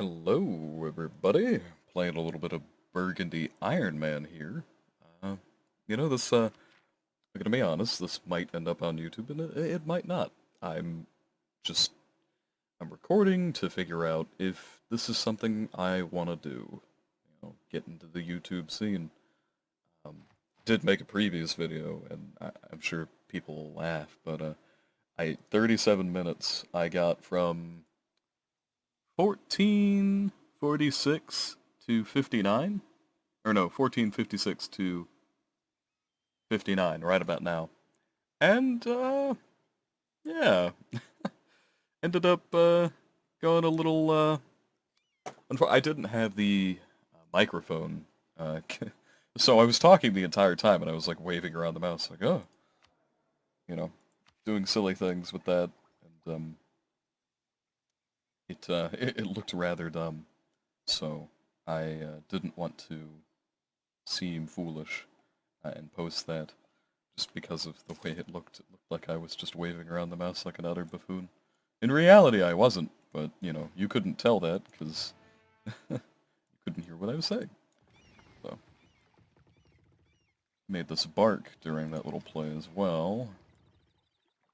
Hello, everybody. Playing a little bit of Burgundy Ironman here. Uh, I'm gonna be honest, this might end up on YouTube, and it might not. I'm just, I'm recording to figure out if this is something I want to do. Get into the YouTube scene. Um, did make a previous video, and I'm sure people will laugh, but 37 minutes I got from 1446 to 59, or no, 1456 to 59, right about now. And, yeah, ended up, going a little, I didn't have the microphone, so I was talking the entire time, and I was, like, waving around the mouse, like, oh, you know, doing silly things with that, and, it looked rather dumb, so I, didn't want to seem foolish, and post that. Just because of the way it looked. It looked like I was just waving around the mouse like an utter buffoon. In reality, I wasn't, but, you couldn't tell that because you couldn't hear what I was saying. So, made this bark during that little play as well.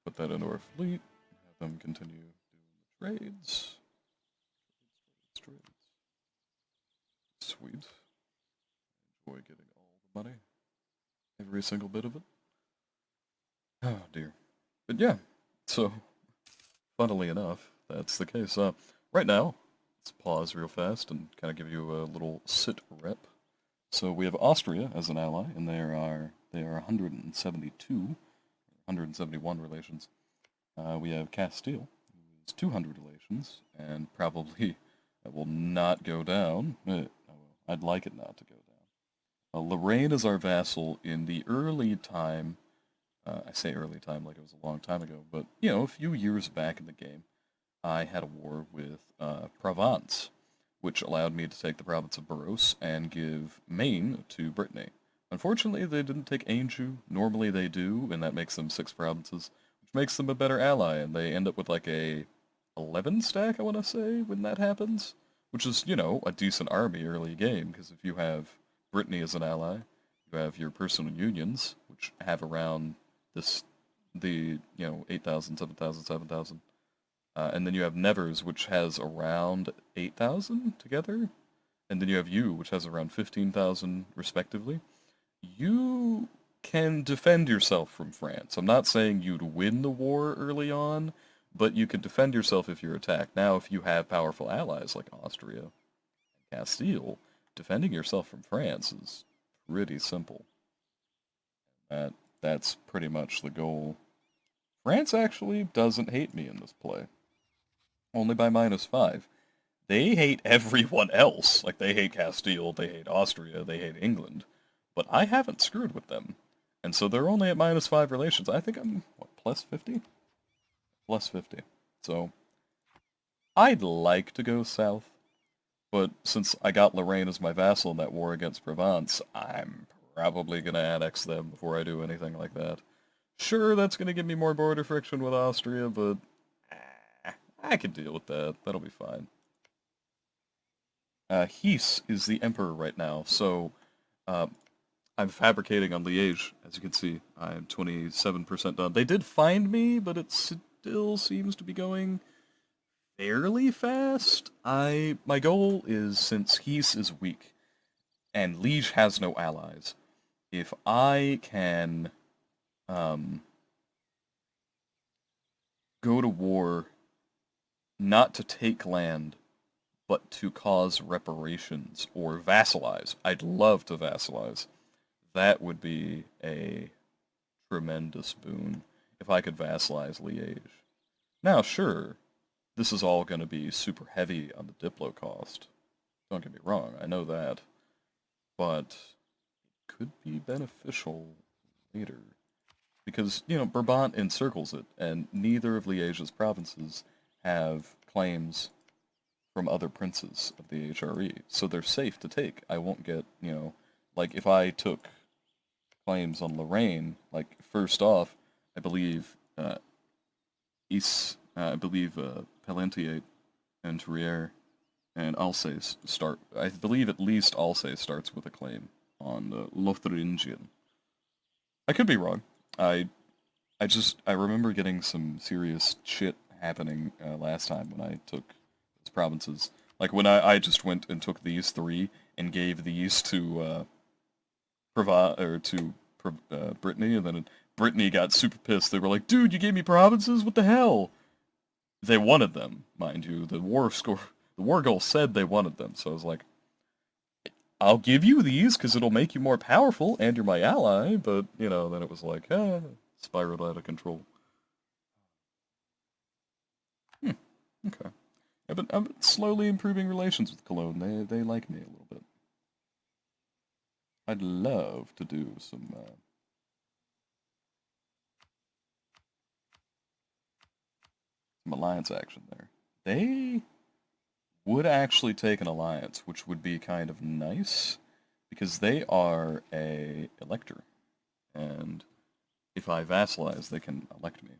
Put that into our fleet. Have them continue doing the trades. Trades. Sweet. Enjoy getting all the money. Every single bit of it. Oh, dear. But yeah, so funnily enough, that's the case. Right now, let's pause real fast and kind of give you a little sit rep. So we have Austria as an ally, and they are 172, 171 relations. We have Castile, who is 200 relations, and probably that will not go down. I'd like it not to go down. Lorraine is our vassal in the early time. I say early time like it was a long time ago, but a few years back in the game, I had a war with Provence, which allowed me to take the province of Barros and give Maine to Brittany. Unfortunately, they didn't take Anjou. Normally they do, and that makes them 6 provinces, which makes them a better ally, and they end up with like a 11 stack, I want to say, when that happens, which is, a decent army early game, because if you have Brittany as an ally, you have your personal unions, which have around this, the, 8,000, 7,000, 7,000. And then you have Nevers, which has around 8,000 together. And then you have you, which has around 15,000 respectively. You can defend yourself from France. I'm not saying you'd win the war early on, but you can defend yourself if you're attacked. Now, if you have powerful allies like Austria and Castile, defending yourself from France is pretty simple. That's pretty much the goal. France actually doesn't hate me in this play. Only by -5. They hate everyone else. Like, they hate Castile, they hate Austria, they hate England. But I haven't screwed with them. And so they're only at -5 relations. I think I'm, what, plus 50? Plus 50. So, I'd like to go south, but since I got Lorraine as my vassal in that war against Provence, I'm probably going to annex them before I do anything like that. Sure, that's going to give me more border friction with Austria, but I can deal with that. That'll be fine. Hesse is the emperor right now, so uh, I'm fabricating on Liège, as you can see. I'm 27% done. They did find me, but it still seems to be going fairly fast. My goal is, since Hesse is weak and Liège has no allies, if I can um, go to war not to take land, but to cause reparations or vassalize. I'd love to vassalize. That would be a tremendous boon if I could vassalize Liège. Now, sure, this is all going to be super heavy on the Diplo cost. Don't get me wrong, I know that. But it could be beneficial later. Because, Brabant encircles it, and neither of Liège's provinces have claims from other princes of the HRE, so they're safe to take. I won't get, like if I took claims on Lorraine, like first off, I believe I believe Pellentier and Trier And Alsace start. I believe at least Alsace starts with a claim on the Lotharingian. I could be wrong. I I remember getting some serious shit happening last time when I took those provinces. Like when I just went and took these three and gave these to Brittany, and then Brittany got super pissed. They were like, "Dude, you gave me provinces? What the hell?" They wanted them, mind you. The war goal said they wanted them. So I was like, "I'll give you these because it'll make you more powerful and you're my ally." But you know, then it was like, spiraled out of control. Hmm. Okay. I've been slowly improving relations with Cologne. They like me a little bit. I'd love to do some alliance action there. They would actually take an alliance, which would be kind of nice because they are a elector, and if I vassalize, they can elect me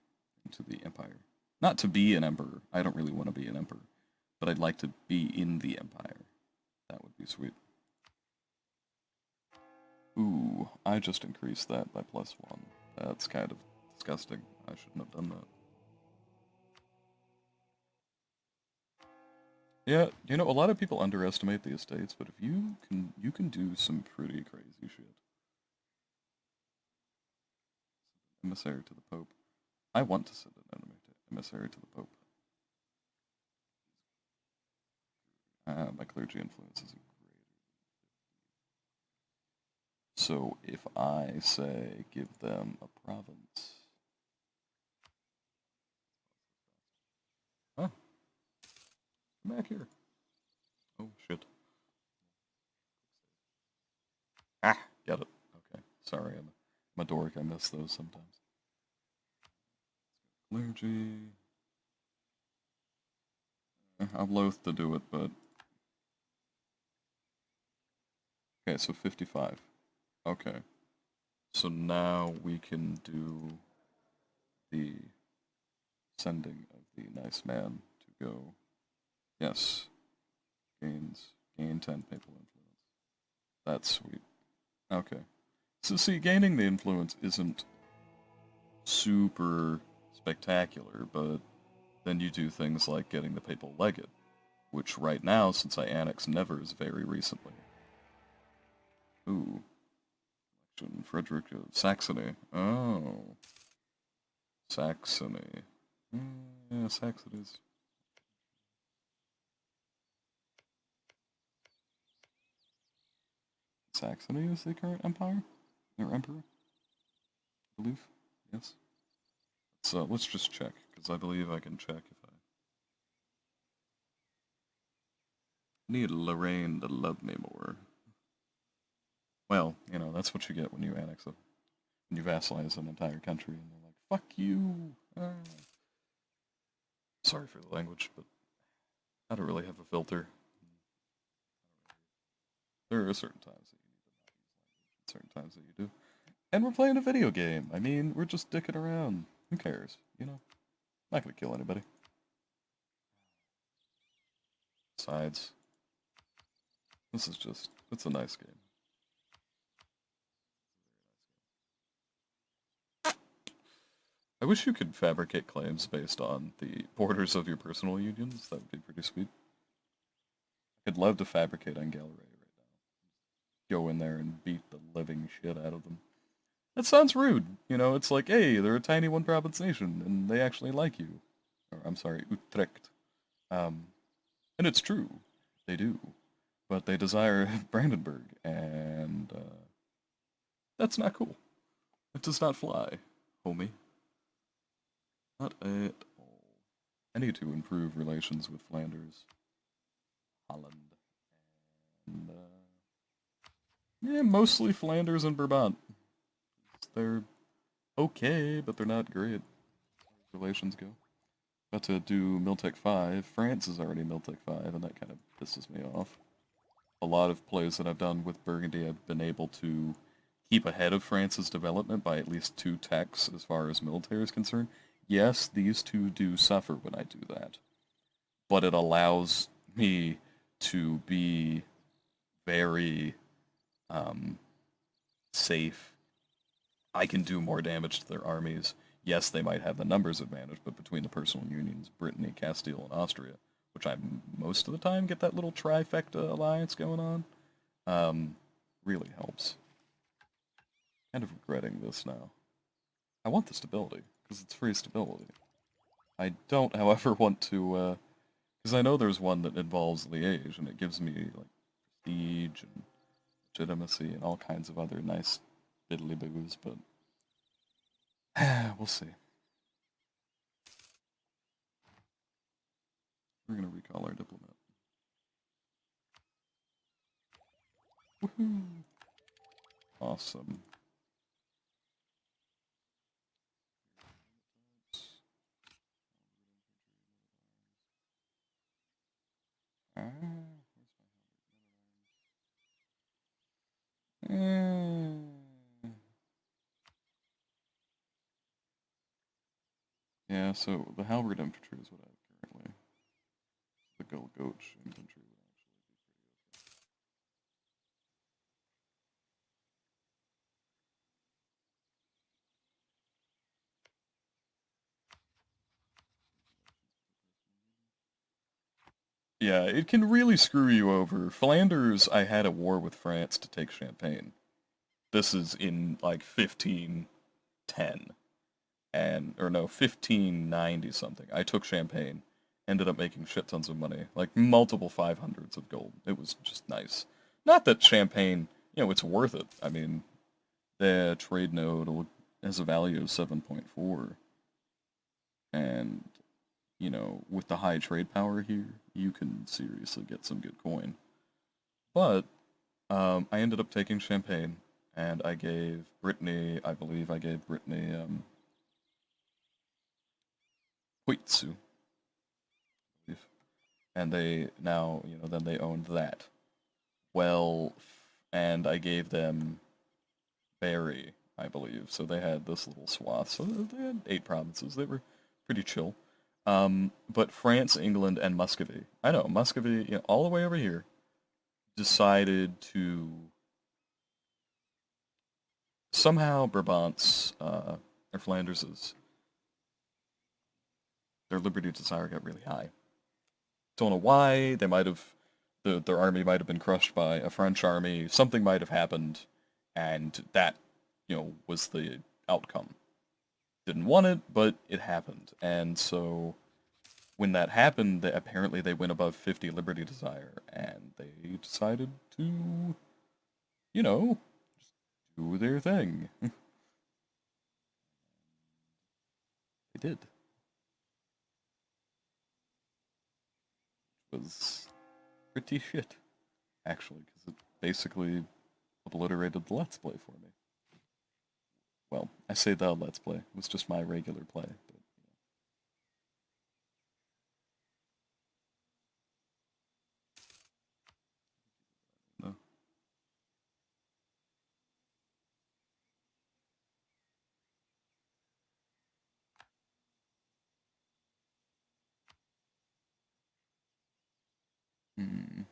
into the empire. Not to be an emperor. I don't really want to be an emperor, but I'd like to be in the empire. That would be sweet. Ooh, I just increased that by +1. That's kind of disgusting. I shouldn't have done that. Yeah, you know, a lot of people underestimate the estates, but if you can do some pretty crazy shit. Emissary to the Pope. I want to send an emissary to the Pope. My clergy influence isn't great. So if I say give them a province. Oh, come back here. Oh shit. Ah, get it. Okay. Sorry, I'm a dork. I miss those sometimes. Clergy. I'm loath to do it, but okay, so 55. Okay. So now we can do the sending of the nice man to go. Yes. Gain 10 papal influence. That's sweet. Okay. So see, gaining the influence isn't super spectacular, but then you do things like getting the papal legate, which right now, since I annexed Nevers very recently. Ooh, Frederick of Saxony. Oh, Saxony. Yeah, Saxony's. Saxony is the current empire? Their emperor? I believe? Yes. So let's just check, because I believe I can check if I need Lorraine to love me more. Well, you know, that's what you get when you annex when you vassalize an entire country, and they're like, fuck you! Sorry for the language, but I don't really have a filter. There are certain times that you need to not use language, and certain times that you do. And we're playing a video game. I mean, we're just dicking around. Who cares? You know? Not gonna kill anybody. Besides, it's a nice game. I wish you could fabricate claims based on the borders of your personal unions. That would be pretty sweet. I'd love to fabricate on Gallery right now. Go in there and beat the living shit out of them. That sounds rude. You know, it's like, hey, they're a tiny one province nation, and they actually like you. Or, I'm sorry, Utrecht. Um, and it's true. They do. But they desire Brandenburg, and that's not cool. It does not fly, homie. Not at all. I need to improve relations with Flanders, Holland, and yeah, mostly Flanders and Brabant. They're okay, but they're not great as relations go. About to do Miltech 5. France is already Miltech 5, and that kind of pisses me off. A lot of plays that I've done with Burgundy, I've been able to keep ahead of France's development by at least 2 techs as far as military is concerned. Yes, these two do suffer when I do that, but it allows me to be very safe. I can do more damage to their armies. Yes, they might have the numbers advantage, but between the personal unions, Brittany, Castile, and Austria, which I most of the time get that little trifecta alliance going on, really helps. Kind of regretting this now. I want the stability, because it's free stability. I don't, however, want to, because I know there's one that involves Liège, and it gives me, like, prestige and legitimacy and all kinds of other nice diddly boos, but we'll see. We're gonna recall our diplomat. Woohoo! Awesome. Yeah, so the halberd infantry is what I have currently. The Gulgoch infantry would actually. Yeah, it can really screw you over. Flanders, I had a war with France to take Champagne. This is in like 1510. And or no, 1590 something. I took Champagne, ended up making shit tons of money, like multiple 500s of gold. It was just nice. Not that Champagne, it's worth it. I mean, the trade node has a value of 7.4, and with the high trade power here, you can seriously get some good coin. But I ended up taking Champagne, and I gave Brittany, I believe I gave Brittany Huitsu, and they now, then they owned that. Well, and I gave them Berry, I believe. So they had this little swath. So they had 8 provinces. They were pretty chill. But France, England, and Muscovy. I know, Muscovy, all the way over here, decided to somehow Brabant's, or Flanders's, their liberty desire got really high. Don't know why. They might have, their army might have been crushed by a French army. Something might have happened, and that, was the outcome. Didn't want it, but it happened. And so when that happened, apparently they went above 50 Liberty Desire, and they decided to, you know, do their thing. They did. It was pretty shit, actually, because it basically obliterated the Let's Play for me. Well, I say the Let's Play. It was just my regular play. But, no. Hmm.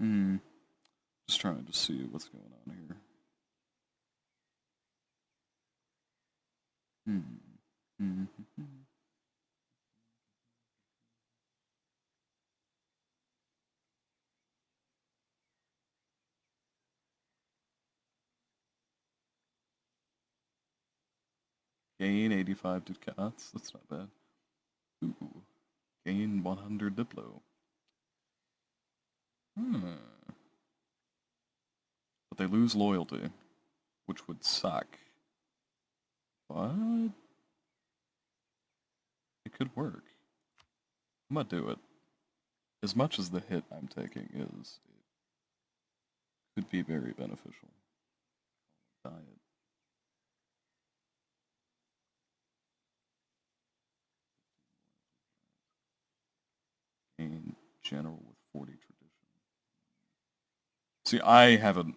Hmm. Just trying to see what's going on here. Hmm. Hmm. Gain 85 ducats. That's not bad. Ooh. Gain 100 Diplo. Hmm. But they lose loyalty, which would suck. But it could work. I'm gonna do it. As much as the hit I'm taking is, it could be very beneficial. Diet. Gain general with 40 tradition. See, I have an